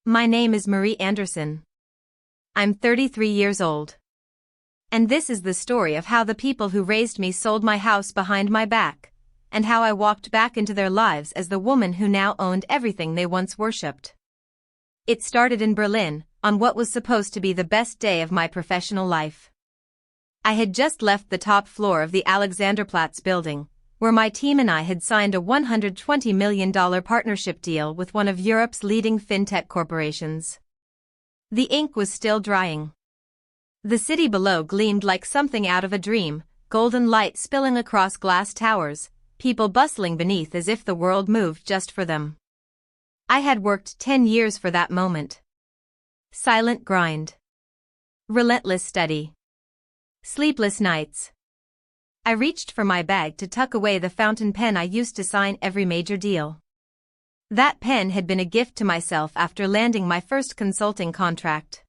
My name is Marie Anderson. I'm 33 years old. And this is the story of how the people who raised me sold my house behind my back, and how I walked back into their lives as the woman who now owned everything they once worshipped. It started in Berlin, on what was supposed to be the best day of my professional life. I had just left the top floor of the Alexanderplatz building, where my team and I had signed a $120 million partnership deal with one of Europe's leading fintech corporations. The ink was still drying. The city below gleamed like something out of a dream, golden light spilling across glass towers, people bustling beneath as if the world moved just for them. I had worked 10 years for that moment. Silent grind. Relentless study. Sleepless nights. I reached for my bag to tuck away the fountain pen I used to sign every major deal. That pen had been a gift to myself after landing my first consulting contract.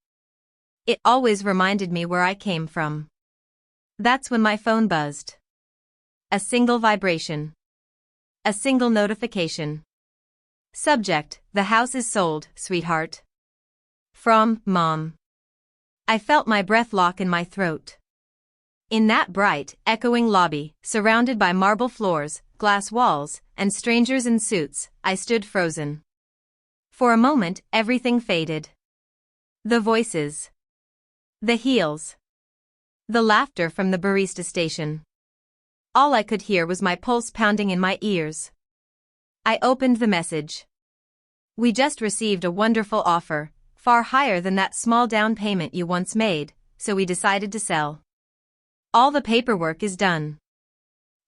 It always reminded me where I came from. That's when my phone buzzed. A single vibration. A single notification. Subject: the house is sold, sweetheart. From Mom. I felt my breath lock in my throat. In that bright, echoing lobby, surrounded by marble floors, glass walls, and strangers in suits, I stood frozen. For a moment, everything faded. The voices. The heels. The laughter from the barista station. All I could hear was my pulse pounding in my ears. I opened the message. We just received a wonderful offer, far higher than that small down payment you once made, so we decided to sell. All the paperwork is done.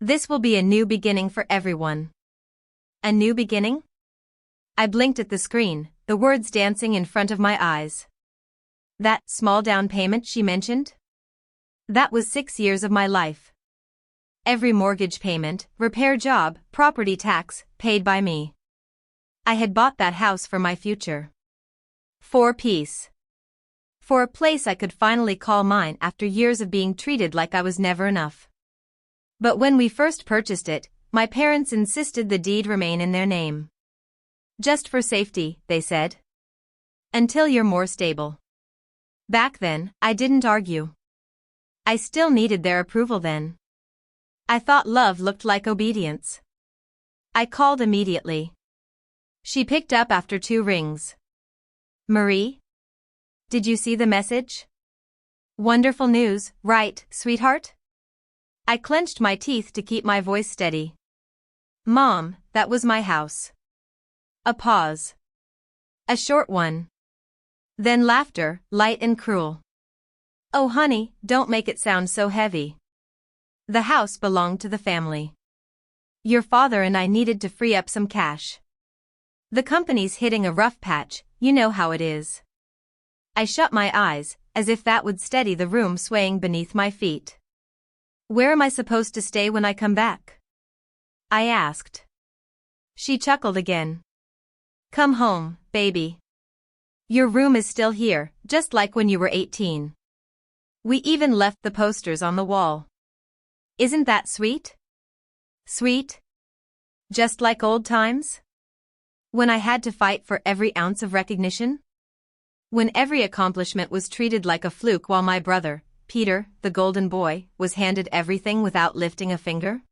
This will be a new beginning for everyone. A new beginning? I blinked at the screen, the words dancing in front of my eyes. That small down payment she mentioned? That was 6 years of my life. Every mortgage payment, repair job, property tax, paid by me. I had bought that house for my future. For peace. For a place I could finally call mine after years of being treated like I was never enough. But when we first purchased it, my parents insisted the deed remain in their name. Just for safety, they said. Until you're more stable. Back then, I didn't argue. I still needed their approval then. I thought love looked like obedience. I called immediately. She picked up after 2 rings. Marie? Did you see the message? Wonderful news, right, sweetheart? I clenched my teeth to keep my voice steady. Mom, that was my house. A pause. A short one. Then laughter, light and cruel. Oh honey, don't make it sound so heavy. The house belonged to the family. Your father and I needed to free up some cash. The company's hitting a rough patch, you know how it is. I shut my eyes, as if that would steady the room swaying beneath my feet. Where am I supposed to stay when I come back? I asked. She chuckled again. Come home, baby. Your room is still here, just like when you were 18. We even left the posters on the wall. Isn't that sweet? Sweet? Just like old times? When I had to fight for every ounce of recognition? When every accomplishment was treated like a fluke while my brother, Peter, the golden boy, was handed everything without lifting a finger?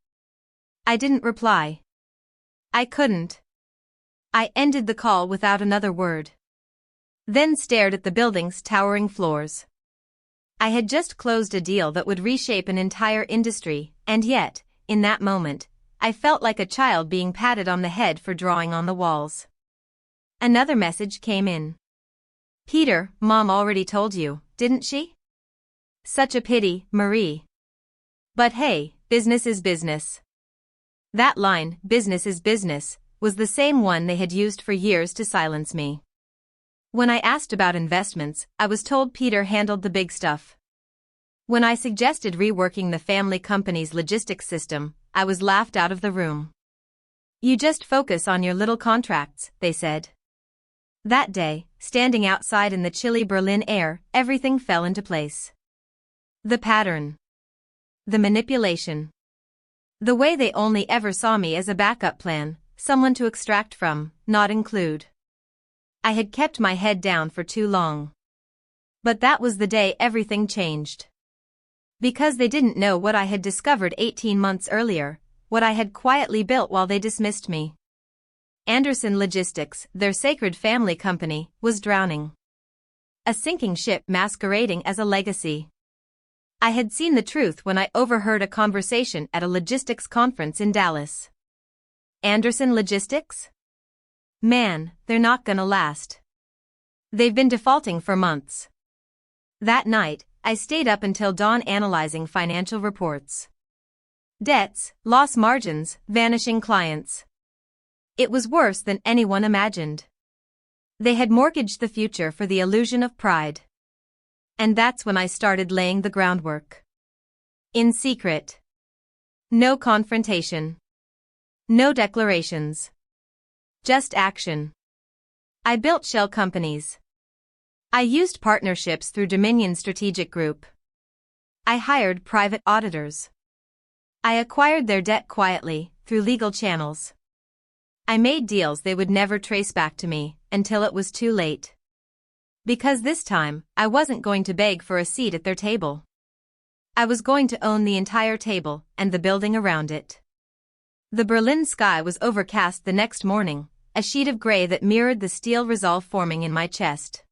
I didn't reply. I couldn't. I ended the call without another word. Then stared at the building's towering floors. I had just closed a deal that would reshape an entire industry, and yet, in that moment, I felt like a child being patted on the head for drawing on the walls. Another message came in. Peter, Mom already told you, didn't she? Such a pity, Marie. But hey, business is business. That line, business is business, was the same one they had used for years to silence me. When I asked about investments, I was told Peter handled the big stuff. When I suggested reworking the family company's logistics system, I was laughed out of the room. You just focus on your little contracts, they said. That day, standing outside in the chilly Berlin air, everything fell into place. The pattern. The manipulation. The way they only ever saw me as a backup plan, someone to extract from, not include. I had kept my head down for too long. But that was the day everything changed. Because they didn't know what I had discovered 18 months earlier, what I had quietly built while they dismissed me. Anderson Logistics, their sacred family company, was drowning. A sinking ship masquerading as a legacy. I had seen the truth when I overheard a conversation at a logistics conference in Dallas. Anderson Logistics? Man, they're not gonna last. They've been defaulting for months. That night, I stayed up until dawn analyzing financial reports. Debts, loss margins, vanishing clients. It was worse than anyone imagined. They had mortgaged the future for the illusion of pride. And that's when I started laying the groundwork. In secret. No confrontation. No declarations. Just action. I built shell companies. I used partnerships through Dominion Strategic Group. I hired private auditors. I acquired their debt quietly, through legal channels. I made deals they would never trace back to me, until it was too late. Because this time, I wasn't going to beg for a seat at their table. I was going to own the entire table, and the building around it. The Berlin sky was overcast the next morning, a sheet of gray that mirrored the steel resolve forming in my chest.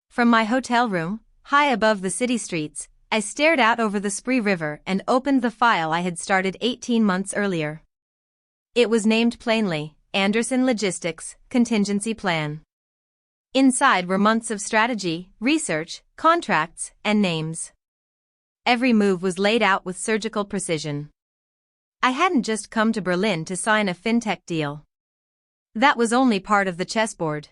From my hotel room, high above the city streets, I stared out over the Spree River and opened the file I had started 18 months earlier. It was named plainly, Anderson Logistics, Contingency Plan. Inside were months of strategy, research, contracts, and names. Every move was laid out with surgical precision. I hadn't just come to Berlin to sign a fintech deal. That was only part of the chessboard.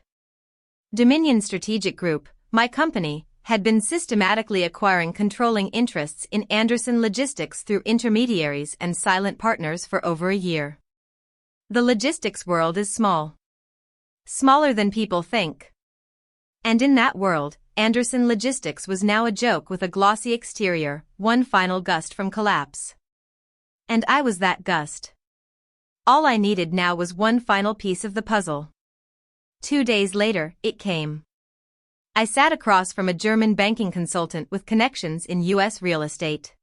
Dominion Strategic Group, my company, had been systematically acquiring controlling interests in Anderson Logistics through intermediaries and silent partners for over a year. The logistics world is small. Smaller than people think. And in that world, Anderson Logistics was now a joke with a glossy exterior, one final gust from collapse. And I was that gust. All I needed now was one final piece of the puzzle. 2 days later, it came. I sat across from a German banking consultant with connections in U.S. real estate.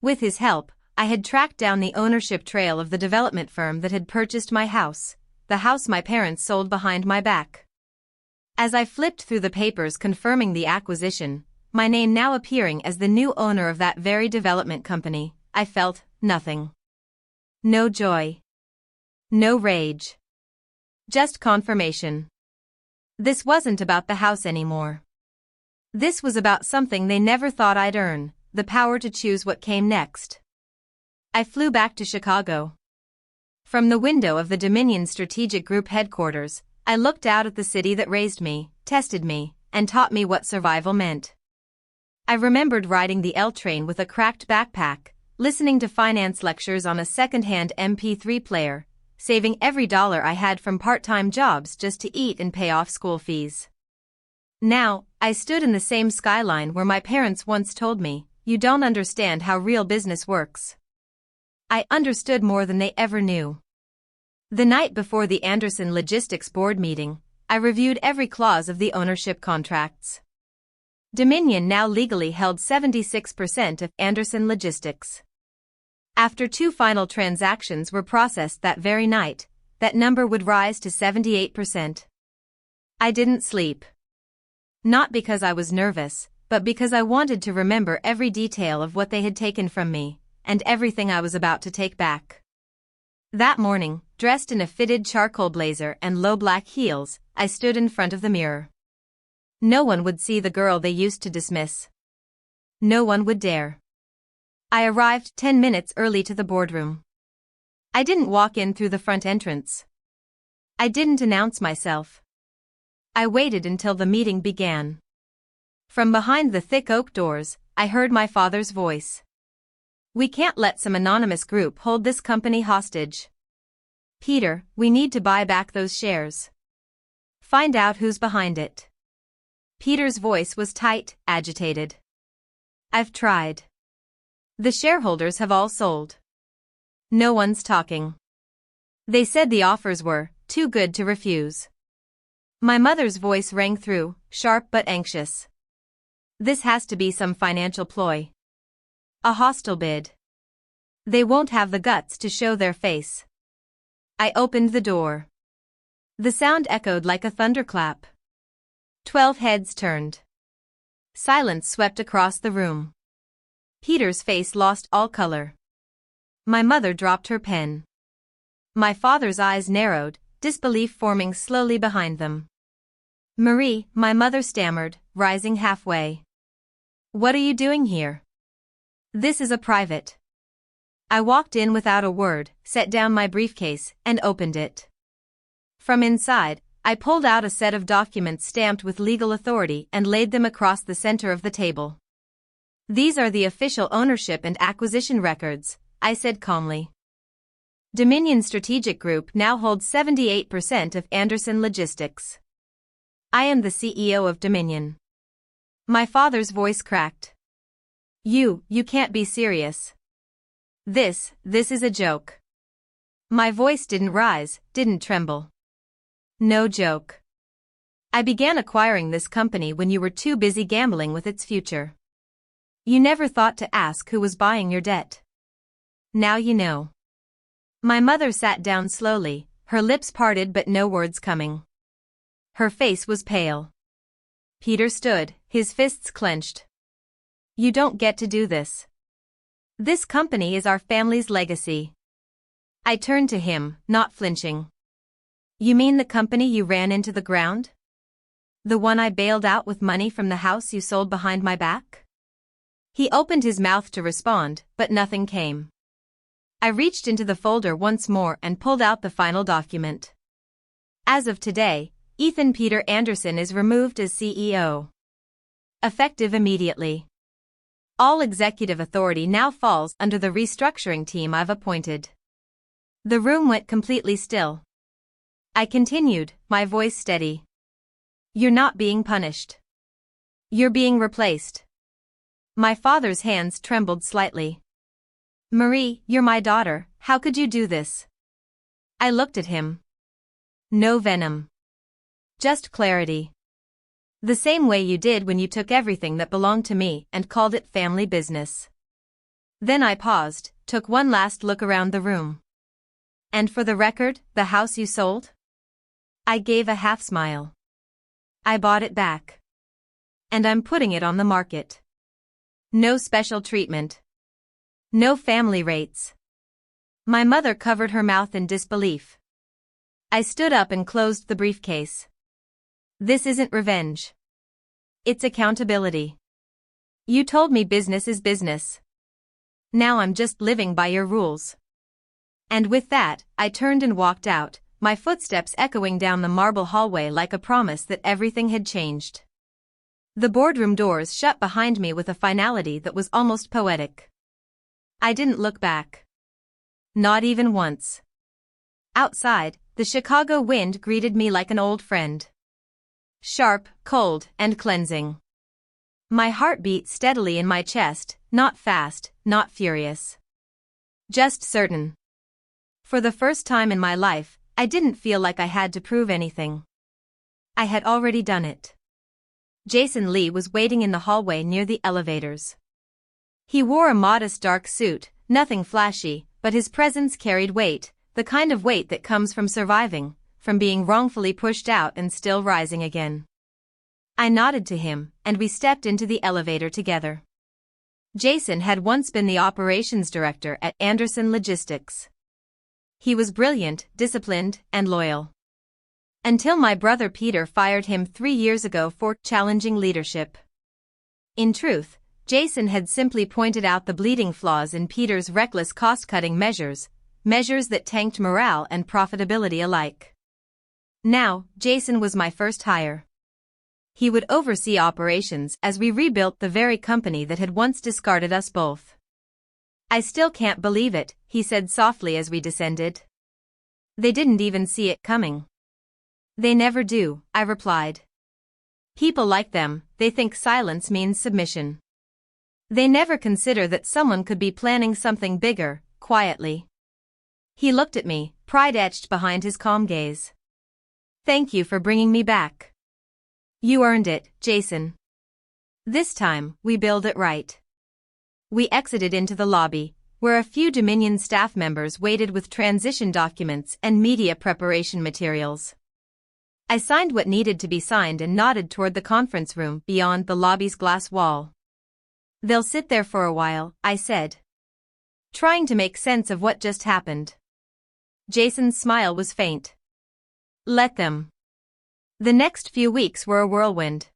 With his help, I had tracked down the ownership trail of the development firm that had purchased my house, the house my parents sold behind my back. As I flipped through the papers confirming the acquisition, my name now appearing as the new owner of that very development company, I felt nothing. No joy. No rage. Just confirmation. This wasn't about the house anymore. This was about something they never thought I'd earn, the power to choose what came next. I flew back to Chicago. From the window of the Dominion Strategic Group headquarters, I looked out at the city that raised me, tested me, and taught me what survival meant. I remembered riding the L train with a cracked backpack, listening to finance lectures on a second-hand MP3 player, saving every dollar I had from part-time jobs just to eat and pay off school fees. Now, I stood in the same skyline where my parents once told me, "You don't understand how real business works." I understood more than they ever knew. The night before the Anderson Logistics board meeting, I reviewed every clause of the ownership contracts. Dominion now legally held 76% of Anderson Logistics. After 2 final transactions were processed that very night, that number would rise to 78%. I didn't sleep. Not because I was nervous, but because I wanted to remember every detail of what they had taken from me, and everything I was about to take back. That morning, dressed in a fitted charcoal blazer and low black heels, I stood in front of the mirror. No one would see the girl they used to dismiss. No one would dare. I arrived 10 minutes early to the boardroom. I didn't walk in through the front entrance. I didn't announce myself. I waited until the meeting began. From behind the thick oak doors, I heard my father's voice. "We can't let some anonymous group hold this company hostage. Peter, we need to buy back those shares. Find out who's behind it." Peter's voice was tight, agitated. "I've tried. The shareholders have all sold. No one's talking. They said the offers were too good to refuse. My mother's voice rang through, sharp but anxious. This has to be some financial ploy. A hostile bid. They won't have the guts to show their face. I opened the door. The sound echoed like a thunderclap. 12 heads turned. Silence swept across the room. Peter's face lost all color. My mother dropped her pen. My father's eyes narrowed, disbelief forming slowly behind them. "Marie," my mother stammered, rising halfway. "What are you doing here? This is a private." I walked in without a word, set down my briefcase, and opened it. From inside, I pulled out a set of documents stamped with legal authority and laid them across the center of the table. "These are the official ownership and acquisition records," I said calmly. Dominion Strategic Group now holds 78% of Anderson Logistics. I am the CEO of Dominion. My father's voice cracked. You can't be serious. This is a joke." My voice didn't rise, didn't tremble. "No joke. I began acquiring this company when you were too busy gambling with its future. You never thought to ask who was buying your debt. Now you know." My mother sat down slowly, her lips parted but no words coming. Her face was pale. Peter stood, his fists clenched. "You don't get to do this. This company is our family's legacy." I turned to him, not flinching. "You mean the company you ran into the ground? The one I bailed out with money from the house you sold behind my back?" He opened his mouth to respond, but nothing came. I reached into the folder once more and pulled out the final document. As of today, Ethan Peter Anderson is removed as CEO. Effective immediately. All executive authority now falls under the restructuring team I've appointed. The room went completely still. I continued, my voice steady. "You're not being punished. You're being replaced." My father's hands trembled slightly. "Marie, you're my daughter, how could you do this?" I looked at him. No venom. Just clarity. "The same way you did when you took everything that belonged to me and called it family business." Then I paused, took one last look around the room. "And for the record, the house you sold?" I gave a half smile. "I bought it back. And I'm putting it on the market. No special treatment. No family rates." My mother covered her mouth in disbelief. I stood up and closed the briefcase. "This isn't revenge. It's accountability. You told me business is business. Now I'm just living by your rules." And with that, I turned and walked out, my footsteps echoing down the marble hallway like a promise that everything had changed. The boardroom doors shut behind me with a finality that was almost poetic. I didn't look back. Not even once. Outside, the Chicago wind greeted me like an old friend. Sharp, cold, and cleansing. My heart beat steadily in my chest, not fast, not furious. Just certain. For the first time in my life, I didn't feel like I had to prove anything. I had already done it. Jason Lee was waiting in the hallway near the elevators. He wore a modest dark suit, nothing flashy, but his presence carried weight, the kind of weight that comes from surviving, from being wrongfully pushed out and still rising again. I nodded to him, and we stepped into the elevator together. Jason had once been the operations director at Anderson Logistics. He was brilliant, disciplined, and loyal. Until my brother Peter fired him 3 years ago for challenging leadership. In truth, Jason had simply pointed out the bleeding flaws in Peter's reckless cost-cutting measures that tanked morale and profitability alike. Now, Jason was my first hire. He would oversee operations as we rebuilt the very company that had once discarded us both. "I still can't believe it," he said softly as we descended. "They didn't even see it coming." "They never do," I replied. "People like them, they think silence means submission. They never consider that someone could be planning something bigger, quietly." He looked at me, pride etched behind his calm gaze. Thank you for bringing me back. You earned it, Jason. This time, we build it right. We exited into the lobby, where a few Dominion staff members waited with transition documents and media preparation materials. I signed what needed to be signed and nodded toward the conference room beyond the lobby's glass wall. They'll sit there for a while, I said, trying to make sense of what just happened. Jason's smile was faint. Let them. The next few weeks were a whirlwind.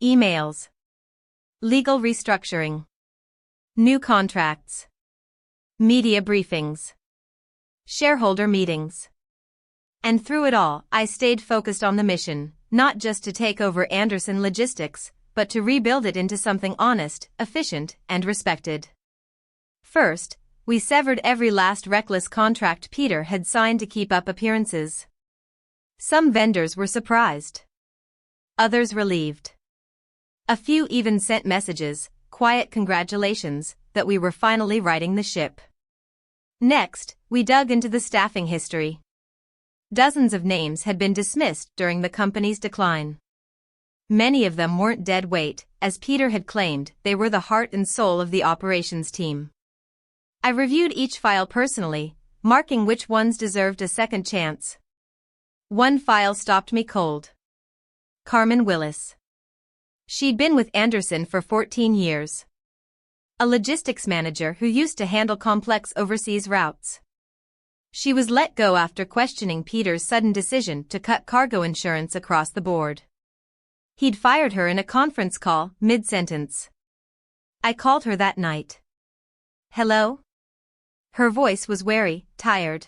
Emails. Legal restructuring. New contracts. Media briefings. Shareholder meetings. And through it all, I stayed focused on the mission, not just to take over Anderson Logistics, but to rebuild it into something honest, efficient, and respected. First, we severed every last reckless contract Peter had signed to keep up appearances. Some vendors were surprised. Others relieved. A few even sent messages, quiet congratulations, that we were finally righting the ship. Next, we dug into the staffing history. Dozens of names had been dismissed during the company's decline. Many of them weren't dead weight, as Peter had claimed. They were the heart and soul of the operations team. I reviewed each file personally, marking which ones deserved a second chance. One file stopped me cold. Carmen Willis. She'd been with Anderson for 14 years. A logistics manager who used to handle complex overseas routes. She was let go after questioning Peter's sudden decision to cut cargo insurance across the board. He'd fired her in a conference call, mid-sentence. I called her that night. Hello? Her voice was wary, tired.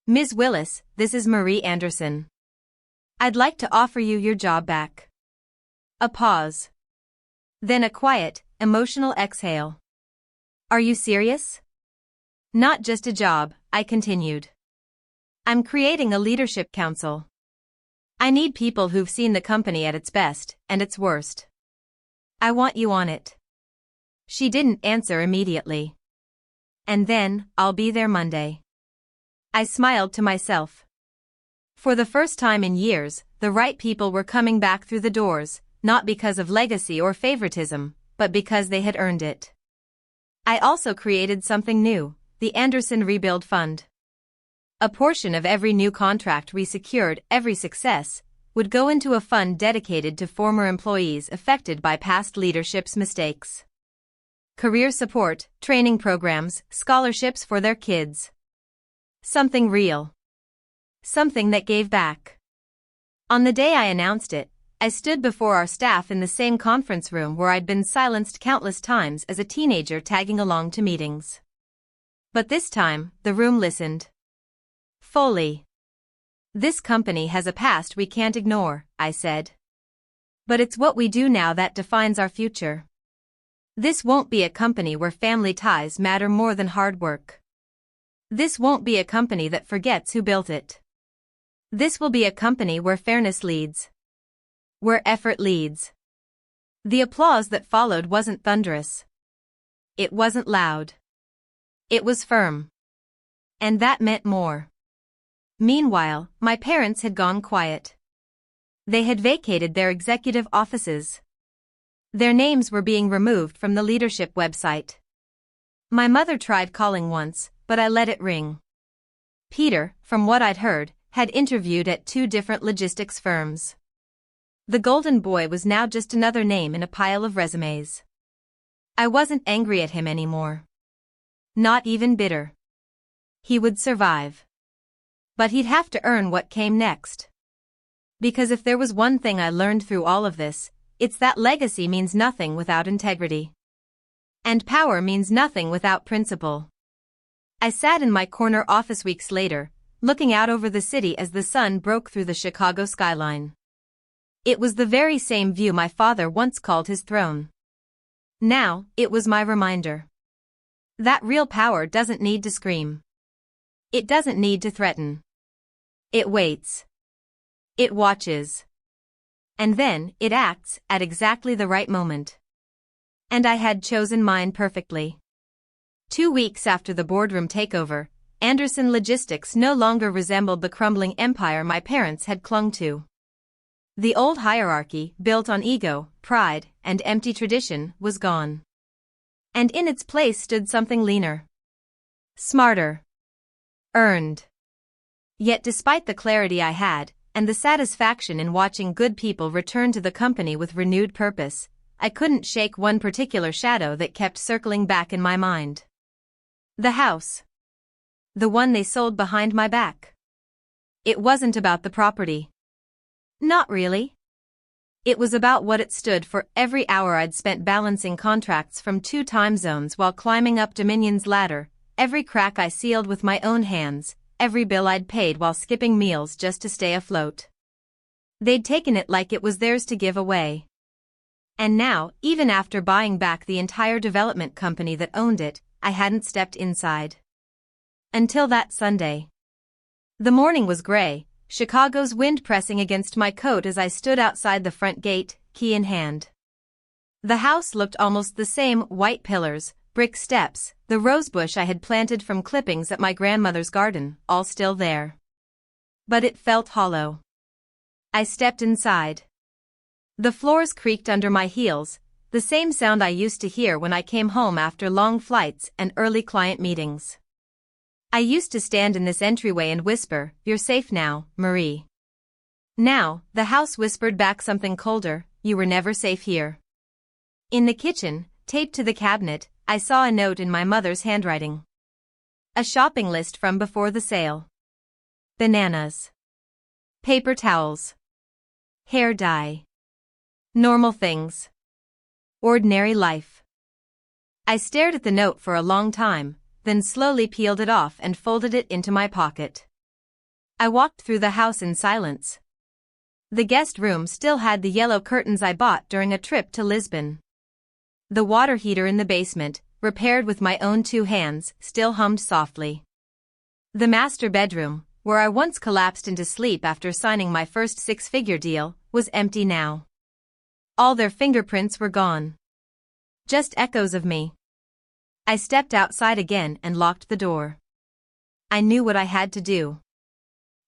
Ms. Willis, this is Marie Anderson. I'd like to offer you your job back. A pause. Then a quiet, emotional exhale. Are you serious? Not just a job, I continued. I'm creating a leadership council. I need people who've seen the company at its best and its worst. I want you on it. She didn't answer immediately. And then, I'll be there Monday. I smiled to myself. For the first time in years, the right people were coming back through the doors, not because of legacy or favoritism, but because they had earned it. I also created something new. The Anderson Rebuild Fund. A portion of every new contract we secured, every success, would go into a fund dedicated to former employees affected by past leadership's mistakes. Career support, training programs, scholarships for their kids. Something real. Something that gave back. On the day I announced it, I stood before our staff in the same conference room where I'd been silenced countless times as a teenager tagging along to meetings. But this time, the room listened. Fully. This company has a past we can't ignore, I said. But it's what we do now that defines our future. This won't be a company where family ties matter more than hard work. This won't be a company that forgets who built it. This will be a company where fairness leads. Where effort leads. The applause that followed wasn't thunderous. It wasn't loud. It was firm. And that meant more. Meanwhile, my parents had gone quiet. They had vacated their executive offices. Their names were being removed from the leadership website. My mother tried calling once, but I let it ring. Peter, from what I'd heard, had interviewed at 2 different logistics firms. The Golden Boy was now just another name in a pile of resumes. I wasn't angry at him anymore. Not even bitter. He would survive. But he'd have to earn what came next. Because if there was one thing I learned through all of this, it's that legacy means nothing without integrity. And power means nothing without principle. I sat in my corner office weeks later, looking out over the city as the sun broke through the Chicago skyline. It was the very same view my father once called his throne. Now, it was my reminder. That real power doesn't need to scream. It doesn't need to threaten. It waits. It watches. And then, it acts, at exactly the right moment. And I had chosen mine perfectly. 2 weeks after the boardroom takeover, Anderson Logistics no longer resembled the crumbling empire my parents had clung to. The old hierarchy, built on ego, pride, and empty tradition, was gone. And in its place stood something leaner. Smarter. Earned. Yet despite the clarity I had, and the satisfaction in watching good people return to the company with renewed purpose, I couldn't shake one particular shadow that kept circling back in my mind. The house. The one they sold behind my back. It wasn't about the property. Not really. It was about what it stood for. Every hour I'd spent balancing contracts from 2 time zones while climbing up Dominion's ladder, every crack I sealed with my own hands, every bill I'd paid while skipping meals just to stay afloat. They'd taken it like it was theirs to give away. And now, even after buying back the entire development company that owned it, I hadn't stepped inside. Until that Sunday. The morning was gray, Chicago's wind pressing against my coat as I stood outside the front gate, key in hand. The house looked almost the same: white pillars, brick steps, the rosebush I had planted from clippings at my grandmother's garden, all still there. But it felt hollow. I stepped inside. The floors creaked under my heels, the same sound I used to hear when I came home after long flights and early client meetings. I used to stand in this entryway and whisper, "You're safe now, Marie." Now, the house whispered back something colder, "You were never safe here." In the kitchen, taped to the cabinet, I saw a note in my mother's handwriting. A shopping list from before the sale. Bananas. Paper towels. Hair dye. Normal things. Ordinary life. I stared at the note for a long time, then slowly peeled it off and folded it into my pocket. I walked through the house in silence. The guest room still had the yellow curtains I bought during a trip to Lisbon. The water heater in the basement, repaired with my own 2 hands, still hummed softly. The master bedroom, where I once collapsed into sleep after signing my first 6-figure deal, was empty now. All their fingerprints were gone. Just echoes of me. I stepped outside again and locked the door. I knew what I had to do.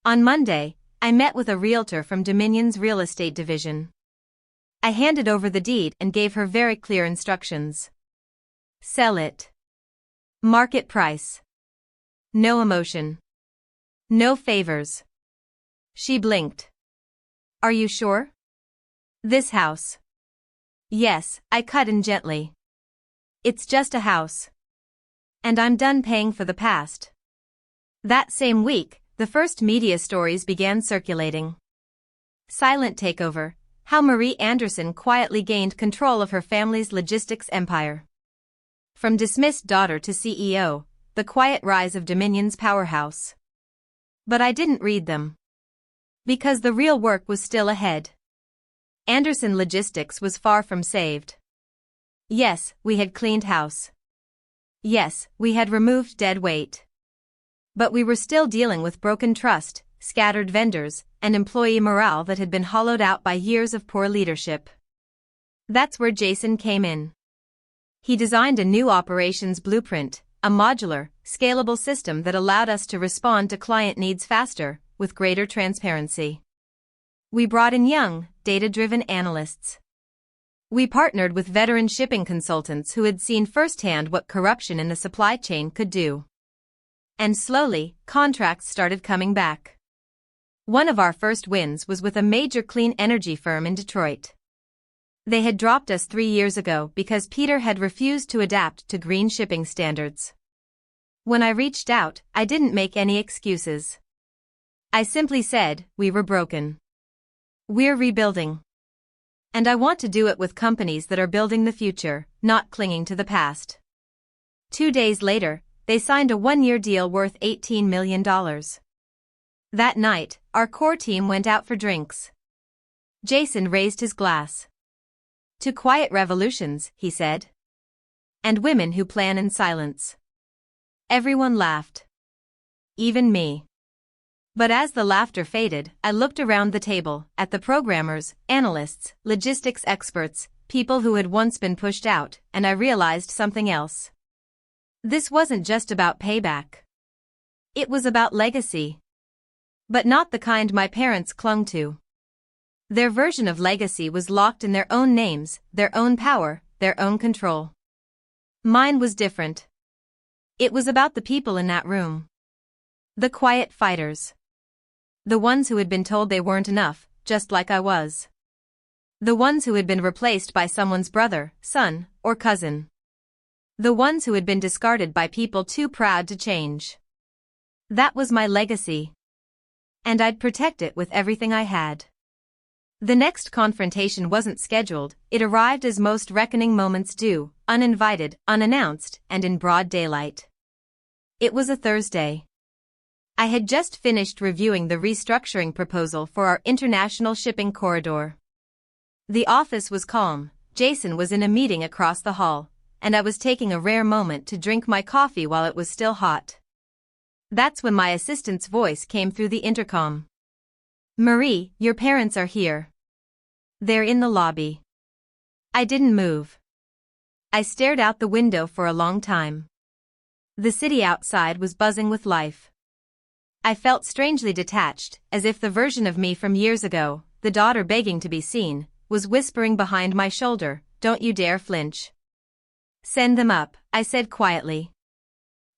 On Monday, I met with a realtor from Dominion's real estate division. I handed over the deed and gave her very clear instructions. Sell it. Market price. No emotion. No favors. She blinked. Are you sure? This house. Yes, I cut in gently. It's just a house. And I'm done paying for the past. That same week, the first media stories began circulating. Silent takeover, how Marie Anderson quietly gained control of her family's logistics empire. From dismissed daughter to CEO, the quiet rise of Dominion's powerhouse. But I didn't read them. Because the real work was still ahead. Anderson Logistics was far from saved. Yes, we had cleaned house. Yes, we had removed dead weight. But we were still dealing with broken trust, scattered vendors, and employee morale that had been hollowed out by years of poor leadership. That's where Jason came in. He designed a new operations blueprint, a modular, scalable system that allowed us to respond to client needs faster, with greater transparency. We brought in young, data-driven analysts. We partnered with veteran shipping consultants who had seen firsthand what corruption in the supply chain could do. And slowly, contracts started coming back. One of our first wins was with a major clean energy firm in Detroit. They had dropped us 3 years ago because Peter had refused to adapt to green shipping standards. When I reached out, I didn't make any excuses. I simply said, we were broken. We're rebuilding. And I want to do it with companies that are building the future, not clinging to the past. 2 days later, they signed a 1-year deal worth $18 million. That night, our core team went out for drinks. Jason raised his glass. To quiet revolutions, he said. And women who plan in silence. Everyone laughed. Even me. But as the laughter faded, I looked around the table, at the programmers, analysts, logistics experts, people who had once been pushed out, and I realized something else. This wasn't just about payback. It was about legacy. But not the kind my parents clung to. Their version of legacy was locked in their own names, their own power, their own control. Mine was different. It was about the people in that room. The quiet fighters. The ones who had been told they weren't enough, just like I was. The ones who had been replaced by someone's brother, son, or cousin. The ones who had been discarded by people too proud to change. That was my legacy. And I'd protect it with everything I had. The next confrontation wasn't scheduled, it arrived as most reckoning moments do, uninvited, unannounced, and in broad daylight. It was a Thursday. I had just finished reviewing the restructuring proposal for our international shipping corridor. The office was calm, Jason was in a meeting across the hall, and I was taking a rare moment to drink my coffee while it was still hot. That's when my assistant's voice came through the intercom. "Marie, your parents are here. They're in the lobby." I didn't move. I stared out the window for a long time. The city outside was buzzing with life. I felt strangely detached, as if the version of me from years ago, the daughter begging to be seen, was whispering behind my shoulder, "Don't you dare flinch." "Send them up," I said quietly.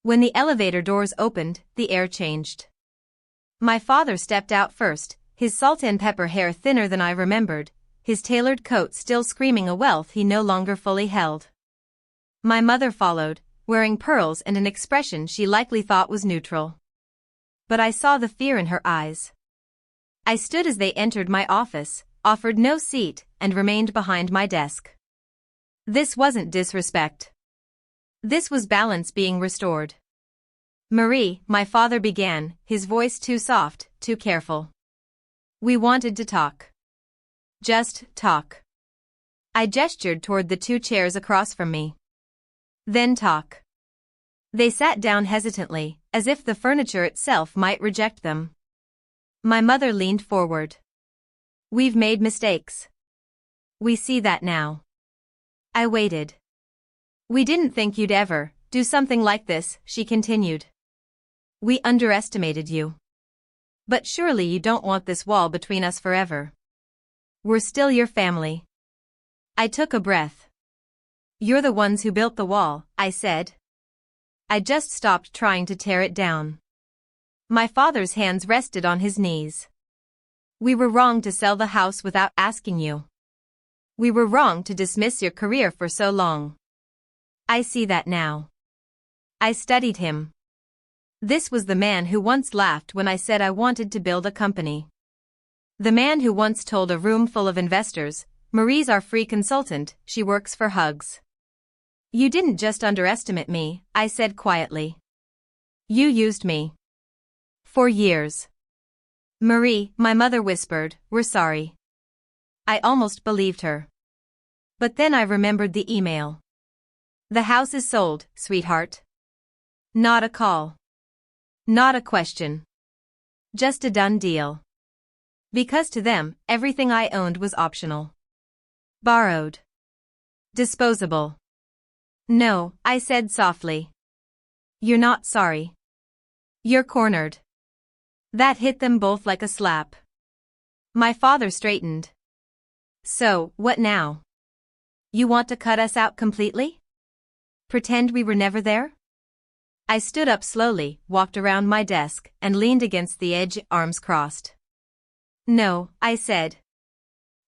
When the elevator doors opened, the air changed. My father stepped out first, his salt and pepper hair thinner than I remembered, his tailored coat still screaming a wealth he no longer fully held. My mother followed, wearing pearls and an expression she likely thought was neutral. But I saw the fear in her eyes. I stood as they entered my office, offered no seat, and remained behind my desk. This wasn't disrespect. This was balance being restored. "Marie," my father began, his voice too soft, too careful. "We wanted to talk. Just talk." I gestured toward the two chairs across from me. "Then talk." They sat down hesitantly, as if the furniture itself might reject them. My mother leaned forward. "We've made mistakes. We see that now." I waited. "We didn't think you'd ever do something like this," she continued. "We underestimated you. But surely you don't want this wall between us forever. We're still your family." I took a breath. "You're the ones who built the wall," I said. I just stopped trying to tear it down. My father's hands rested on his knees. "We were wrong to sell the house without asking you. We were wrong to dismiss your career for so long. I see that now." I studied him. This was the man who once laughed when I said I wanted to build a company. The man who once told a room full of investors, "Marie's our free consultant, she works for hugs." "You didn't just underestimate me," I said quietly. "You used me. For years." "Marie," my mother whispered, "we're sorry." I almost believed her. But then I remembered the email. "The house is sold, sweetheart." Not a call. Not a question. Just a done deal. Because to them, everything I owned was optional. Borrowed. Disposable. "No," I said softly. "You're not sorry. You're cornered." That hit them both like a slap. My father straightened. "So, what now? You want to cut us out completely? Pretend we were never there?" I stood up slowly, walked around my desk, and leaned against the edge, arms crossed. "No," I said.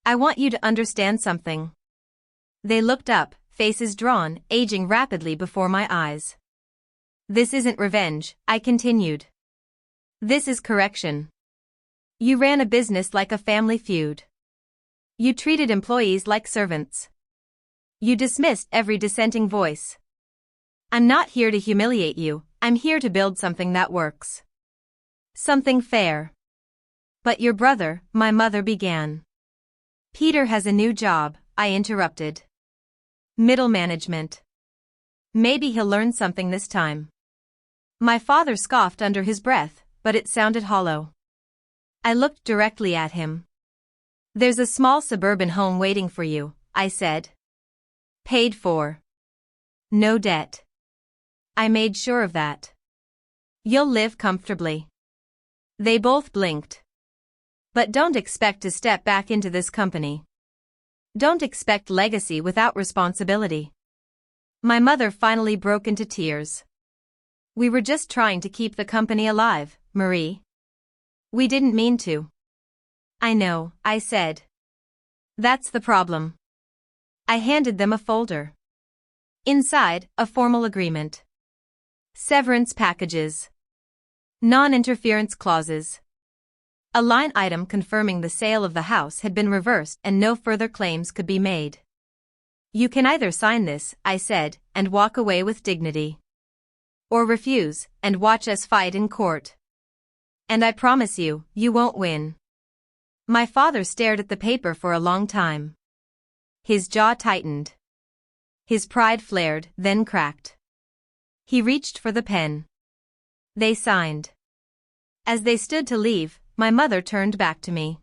"I want you to understand something." They looked up, faces drawn, aging rapidly before my eyes. "This isn't revenge," I continued. "This is correction. You ran a business like a family feud. You treated employees like servants. You dismissed every dissenting voice. I'm not here to humiliate you, I'm here to build something that works. Something fair." "But your brother," my mother began. "Peter has a new job," I interrupted. "Middle management. Maybe he'll learn something this time." My father scoffed under his breath, but it sounded hollow. I looked directly at him. "There's a small suburban home waiting for you," I said. "Paid for. No debt. I made sure of that." You'll live comfortably. They both blinked. But don't expect to step back into this company. Don't expect legacy without responsibility. My mother finally broke into tears. We were just trying to keep the company alive, Marie. We didn't mean to. I know, I said. That's the problem. I handed them a folder. Inside, a formal agreement. Severance packages. Non-interference clauses. A line item confirming the sale of the house had been reversed and no further claims could be made. You can either sign this, I said, and walk away with dignity. Or refuse, and watch us fight in court. And I promise you, you won't win. My father stared at the paper for a long time. His jaw tightened. His pride flared, then cracked. He reached for the pen. They signed. As they stood to leave, my mother turned back to me.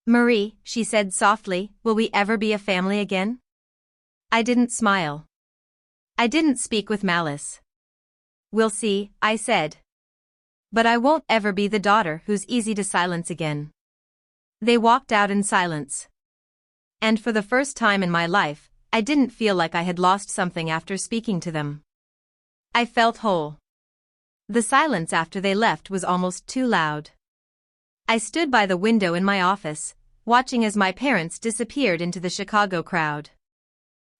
Marie, she said softly, will we ever be a family again? I didn't smile. I didn't speak with malice. We'll see, I said. But I won't ever be the daughter who's easy to silence again. They walked out in silence. And for the first time in my life, I didn't feel like I had lost something after speaking to them. I felt whole. The silence after they left was almost too loud. I stood by the window in my office, watching as my parents disappeared into the Chicago crowd.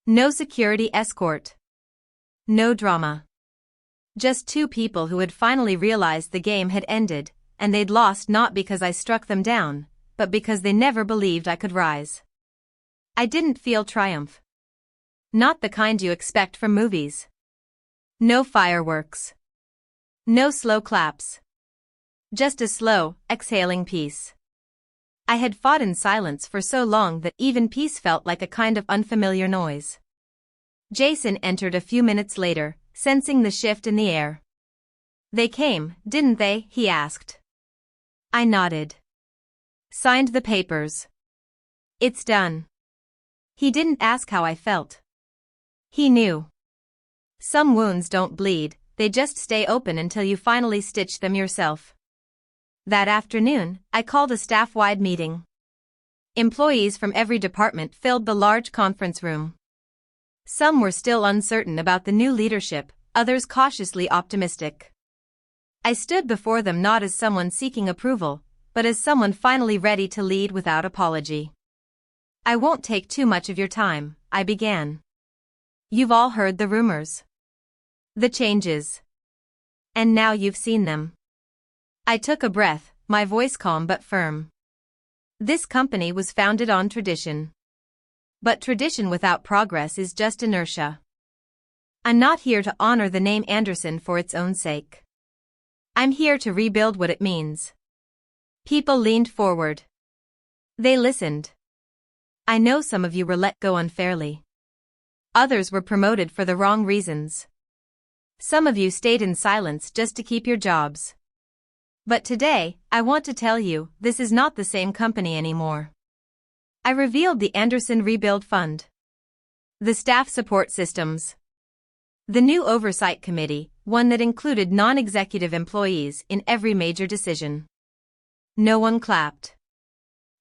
No security escort. No drama. Just two people who had finally realized the game had ended, and they'd lost not because I struck them down, but because they never believed I could rise. I didn't feel triumph. Not the kind you expect from movies. No fireworks. No slow claps. Just a slow, exhaling peace. I had fought in silence for so long that even peace felt like a kind of unfamiliar noise. Jason entered a few minutes later, sensing the shift in the air. They came, didn't they? He asked. I nodded. Signed the papers. It's done. He didn't ask how I felt. He knew. Some wounds don't bleed, they just stay open until you finally stitch them yourself. That afternoon, I called a staff-wide meeting. Employees from every department filled the large conference room. Some were still uncertain about the new leadership, others cautiously optimistic. I stood before them not as someone seeking approval, but as someone finally ready to lead without apology. I won't take too much of your time, I began. You've all heard the rumors. The changes. And now you've seen them. I took a breath, my voice calm but firm. This company was founded on tradition. But tradition without progress is just inertia. I'm not here to honor the name Anderson for its own sake. I'm here to rebuild what it means. People leaned forward. They listened. I know some of you were let go unfairly. Others were promoted for the wrong reasons. Some of you stayed in silence just to keep your jobs. But today, I want to tell you, this is not the same company anymore. I revealed the Anderson Rebuild Fund. The staff support systems. The new oversight committee, one that included non-executive employees in every major decision. No one clapped.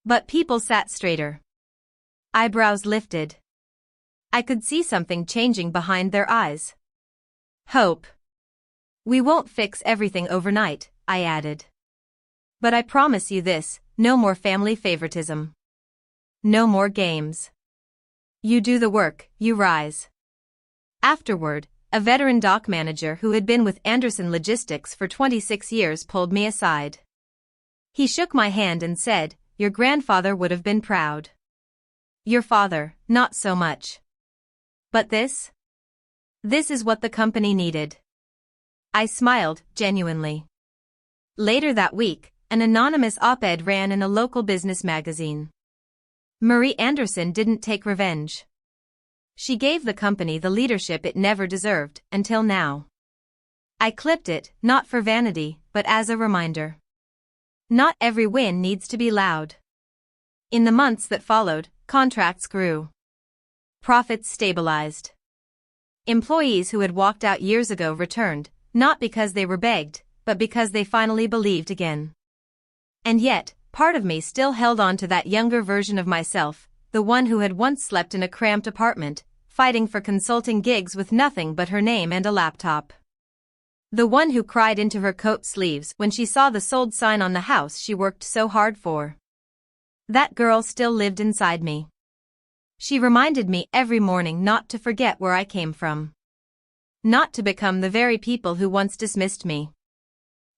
But people sat straighter. Eyebrows lifted. I could see something changing behind their eyes. Hope. We won't fix everything overnight, I added. But I promise you this, no more family favoritism. No more games. You do the work, you rise. Afterward, a veteran dock manager who had been with Anderson Logistics for 26 years pulled me aside. He shook my hand and said, "Your grandfather would have been proud. Your father, not so much. But this? This is what the company needed." I smiled, genuinely. Later that week, an anonymous op-ed ran in a local business magazine. Marie Anderson didn't take revenge. She gave the company the leadership it never deserved, until now. I clipped it, not for vanity, but as a reminder. Not every win needs to be loud. In the months that followed, contracts grew. Profits stabilized. Employees who had walked out years ago returned, not because they were begged, but because they finally believed again. And yet, part of me still held on to that younger version of myself, the one who had once slept in a cramped apartment, fighting for consulting gigs with nothing but her name and a laptop. The one who cried into her coat sleeves when she saw the sold sign on the house she worked so hard for. That girl still lived inside me. She reminded me every morning not to forget where I came from. Not to become the very people who once dismissed me.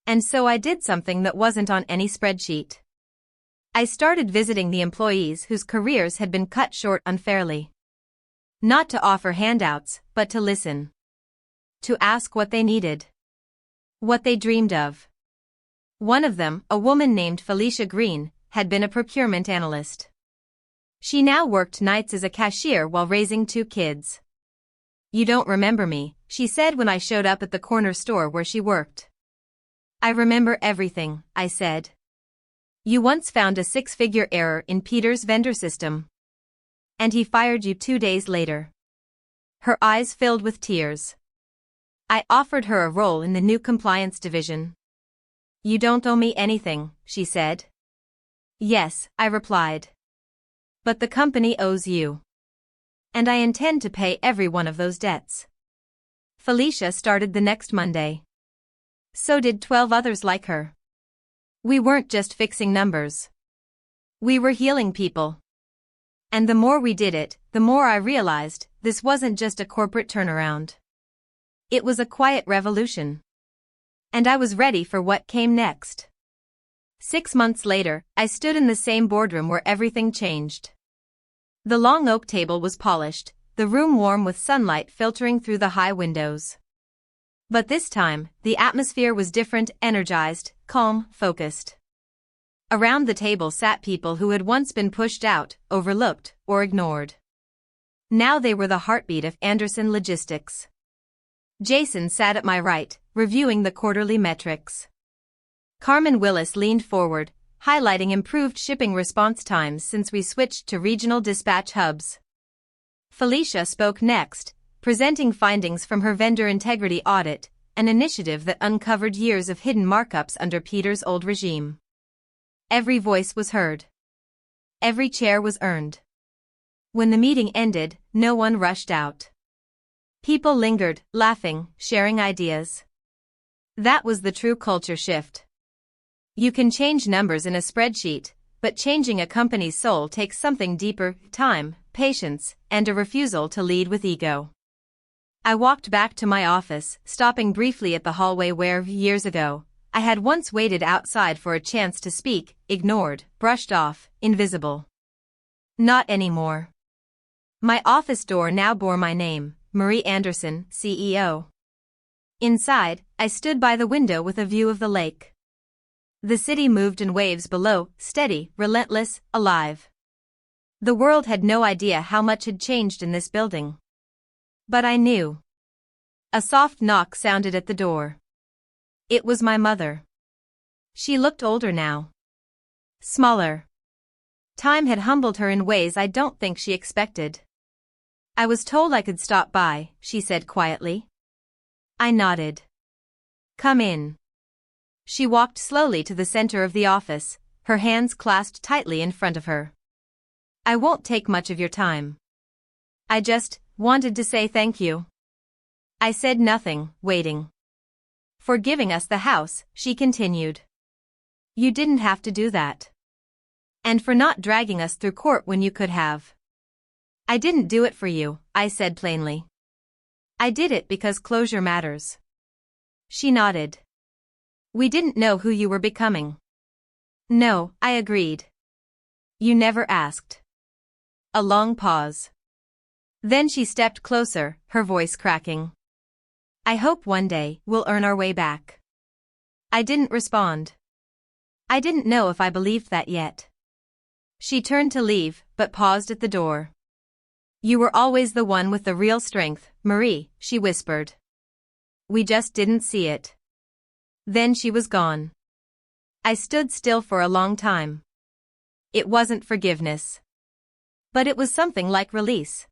And so I did something that wasn't on any spreadsheet. I started visiting the employees whose careers had been cut short unfairly. Not to offer handouts, but to listen. To ask what they needed. What they dreamed of. One of them, a woman named Felicia Green, had been a procurement analyst. She now worked nights as a cashier while raising 2 kids. "You don't remember me," she said when I showed up at the corner store where she worked. "I remember everything," I said. "You once found a 6-figure error in Peter's vendor system. And he fired you 2 days later." Her eyes filled with tears. I offered her a role in the new compliance division. "You don't owe me anything," she said. "Yes," I replied. "But the company owes you. And I intend to pay every one of those debts." Felicia started the next Monday. So did 12 others like her. We weren't just fixing numbers. We were healing people. And the more we did it, the more I realized this wasn't just a corporate turnaround. It was a quiet revolution. And I was ready for what came next. 6 months later, I stood in the same boardroom where everything changed. The long oak table was polished, the room warm with sunlight filtering through the high windows. But this time, the atmosphere was different, energized, calm, focused. Around the table sat people who had once been pushed out, overlooked, or ignored. Now they were the heartbeat of Anderson Logistics. Jason sat at my right, reviewing the quarterly metrics. Carmen Willis leaned forward, highlighting improved shipping response times since we switched to regional dispatch hubs. Felicia spoke next, presenting findings from her vendor integrity audit, an initiative that uncovered years of hidden markups under Peter's old regime. Every voice was heard. Every chair was earned. When the meeting ended, no one rushed out. People lingered, laughing, sharing ideas. That was the true culture shift. You can change numbers in a spreadsheet, but changing a company's soul takes something deeper: time, patience, and a refusal to lead with ego. I walked back to my office, stopping briefly at the hallway where, years ago, I had once waited outside for a chance to speak, ignored, brushed off, invisible. Not anymore. My office door now bore my name, Marie Anderson, CEO. Inside, I stood by the window with a view of the lake. The city moved in waves below, steady, relentless, alive. The world had no idea how much had changed in this building. But I knew. A soft knock sounded at the door. It was my mother. She looked older now. Smaller. Time had humbled her in ways I don't think she expected. "I was told I could stop by," she said quietly. I nodded. "Come in." She walked slowly to the center of the office, her hands clasped tightly in front of her. "I won't take much of your time. I just wanted to say thank you." I said nothing, waiting. "For giving us the house," she continued. "You didn't have to do that. And for not dragging us through court when you could have." "I didn't do it for you," I said plainly. "I did it because closure matters." She nodded. "We didn't know who you were becoming." "No," I agreed. "You never asked." A long pause. Then she stepped closer, her voice cracking. "I hope one day we'll earn our way back." I didn't respond. I didn't know if I believed that yet. She turned to leave, but paused at the door. "You were always the one with the real strength, Marie," she whispered. "We just didn't see it." Then she was gone. I stood still for a long time. It wasn't forgiveness. But it was something like release.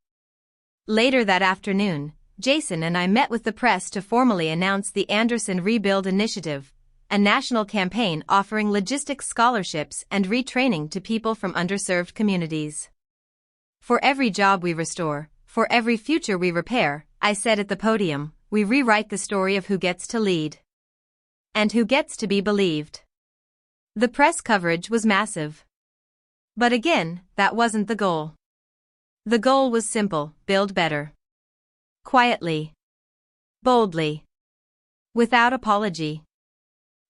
Later that afternoon, Jason and I met with the press to formally announce the Anderson Rebuild Initiative, a national campaign offering logistics scholarships and retraining to people from underserved communities. For every job we restore, for every future we repair, I said at the podium, we rewrite the story of who gets to lead. And who gets to be believed. The press coverage was massive. But again, that wasn't the goal. The goal was simple: build better. Quietly. Boldly. Without apology.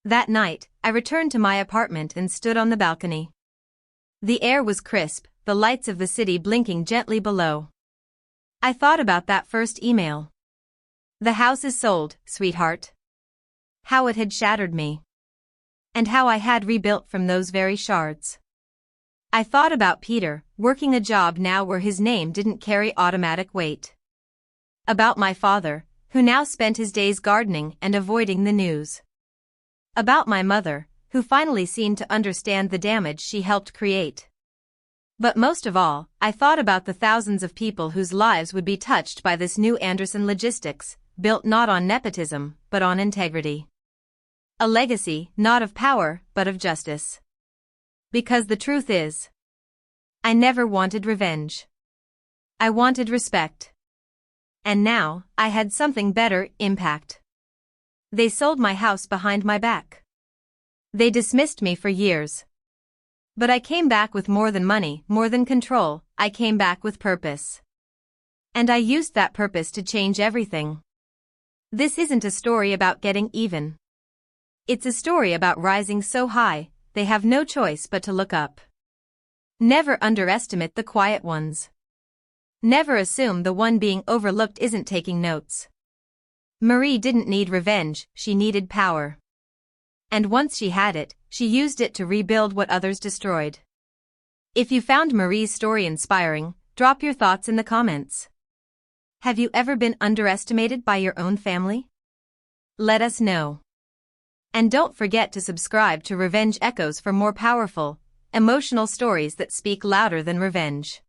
That night, I returned to my apartment and stood on the balcony. The air was crisp, the lights of the city blinking gently below. I thought about that first email. The house is sold, sweetheart. How it had shattered me. And how I had rebuilt from those very shards. I thought about Peter, working a job now where his name didn't carry automatic weight. About my father, who now spent his days gardening and avoiding the news. About my mother, who finally seemed to understand the damage she helped create. But most of all, I thought about the thousands of people whose lives would be touched by this new Anderson Logistics, built not on nepotism, but on integrity. A legacy, not of power, but of justice. Because the truth is, I never wanted revenge. I wanted respect. And now, I had something better: impact. They sold my house behind my back. They dismissed me for years. But I came back with more than money, more than control. I came back with purpose. And I used that purpose to change everything. This isn't a story about getting even. It's a story about rising so high, they have no choice but to look up. Never underestimate the quiet ones. Never assume the one being overlooked isn't taking notes. Marie didn't need revenge, she needed power. And once she had it, she used it to rebuild what others destroyed. If you found Marie's story inspiring, drop your thoughts in the comments. Have you ever been underestimated by your own family? Let us know. And don't forget to subscribe to Revenge Echoes for more powerful, emotional stories that speak louder than revenge.